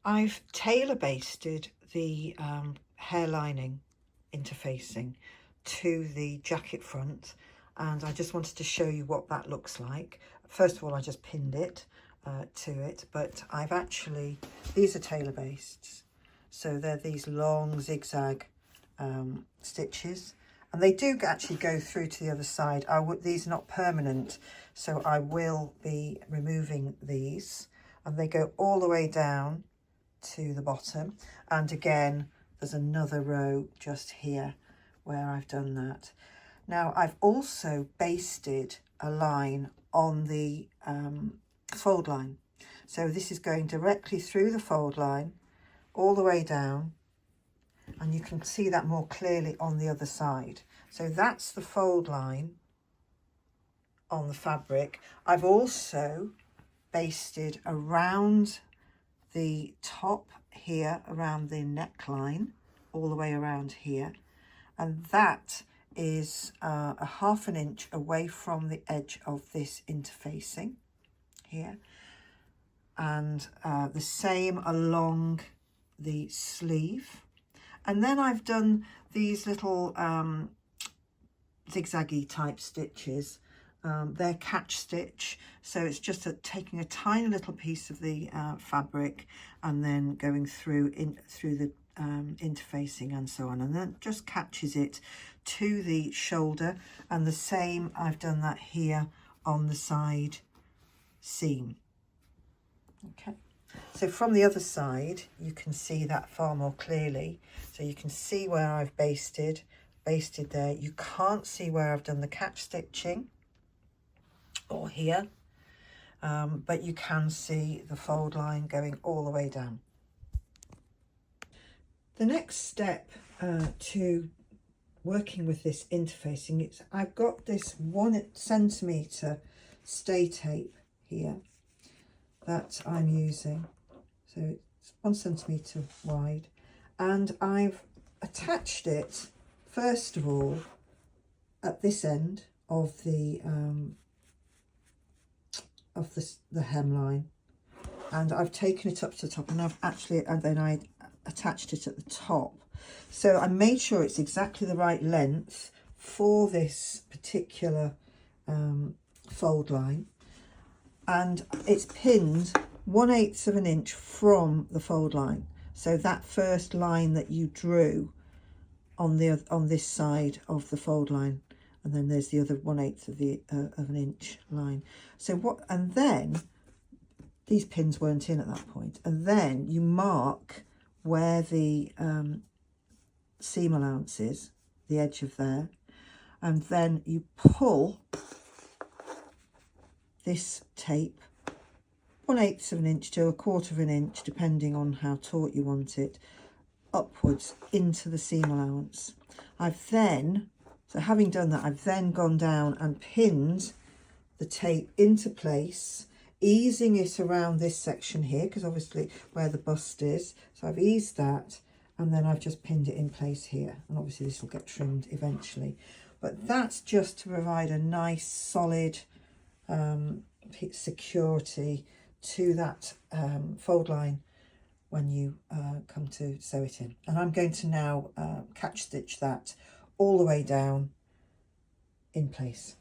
I've tailor basted the hair lining interfacing to the jacket front, and I just wanted to show you what that looks like. First of all, I just pinned it to it, but I've actually, these are tailor bastes, so they're these long zigzag stitches, and they do actually go through to the other side. These are not permanent, so I will be removing these, and they go all the way down to the bottom. And again, there's another row just here where I've done that. Now I've also basted a line on the fold line, so this is going directly through the fold line all the way down, and you can see that more clearly on the other side. So that's the fold line on the fabric. I've also basted around the top here, around the neckline, all the way around here, and that is a 1/2 inch away from the edge of this interfacing here, and the same along the sleeve. And then I've done these little zigzaggy type stitches. They're catch stitch, so it's just taking a tiny little piece of the fabric and then going through the interfacing and so on, and then just catches it to the shoulder. And the same, I've done that here on the side seam. Okay, so from the other side you can see that far more clearly. So you can see where I've basted there. You can't see where I've done the catch stitching or here, but you can see the fold line going all the way down. The next step to working with this interfacing, I've got this 1 centimetre stay tape here that I'm using, so it's 1 centimetre wide, and I've attached it first of all at this end of the hemline, and I've taken it up to the top, and then I attached it at the top. So I made sure it's exactly the right length for this particular fold line, and it's pinned 1/8 of an inch from the fold line. So that first line that you drew on this side of the fold line, and then there's the other 1/8 of an inch line. So and then these pins weren't in at that point, and then you mark where the seam allowance is, the edge of there, and then you pull this tape 1/8 of an inch to 1/4 of an inch, depending on how taut you want it, upwards into the seam allowance. So having done that, I've then gone down and pinned the tape into place, easing it around this section here, because obviously where the bust is. So I've eased that, and then I've just pinned it in place here, and obviously this will get trimmed eventually. But that's just to provide a nice solid security to that fold line when you come to sew it in. And I'm going to now catch stitch that all the way down in place.